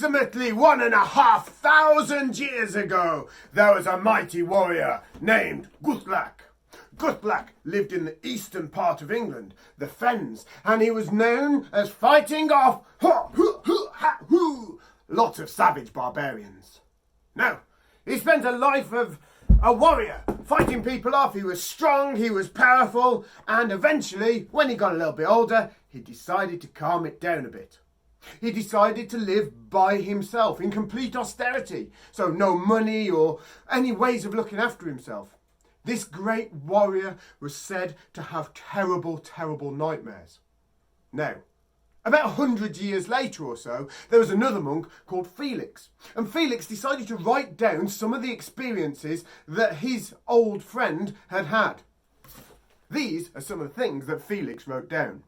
Approximately 1,500 years ago, there was a mighty warrior named Guthlac. Guthlac lived in the eastern part of England, the Fens, and he was known as fighting off lots of savage barbarians. Now, he spent a life of a warrior, fighting people off. He was strong, he was powerful, and eventually, when he got a little bit older, he decided to calm it down a bit. He decided to live by himself in complete austerity, so no money or any ways of looking after himself. This great warrior was said to have terrible, terrible nightmares. Now, about 100 years later or so, there was another monk called Felix. And Felix decided to write down some of the experiences that his old friend had had. These are some of the things that Felix wrote down.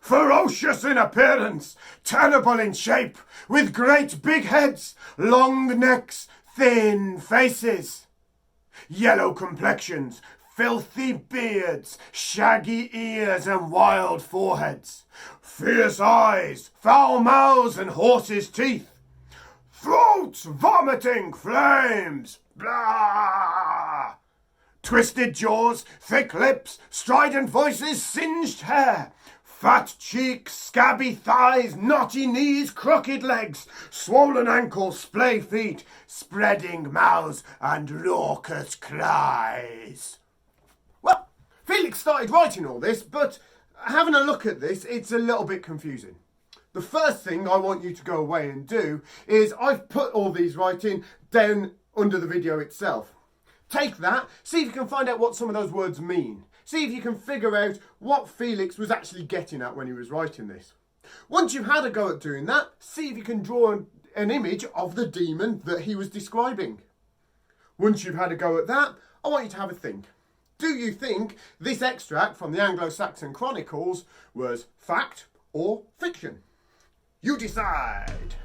Ferocious in appearance, terrible in shape, with great big heads, long necks, thin faces, yellow complexions, filthy beards, shaggy ears and wild foreheads, fierce eyes, foul mouths and horses' teeth, throats vomiting flames, blah, twisted jaws, thick lips, strident voices, singed hair, fat cheeks, scabby thighs, knotty knees, crooked legs, swollen ankles, splay feet, spreading mouths and raucous cries. Well, Felix started writing all this, but having a look at this, it's a little bit confusing. The first thing I want you to go away and do is I've put all these writing down under the video itself. Take that, see if you can find out what some of those words mean. See if you can figure out what Felix was actually getting at when he was writing this. Once you've had a go at doing that, see if you can draw an image of the demon that he was describing. Once you've had a go at that, I want you to have a think. Do you think this extract from the Anglo-Saxon Chronicles was fact or fiction? You decide.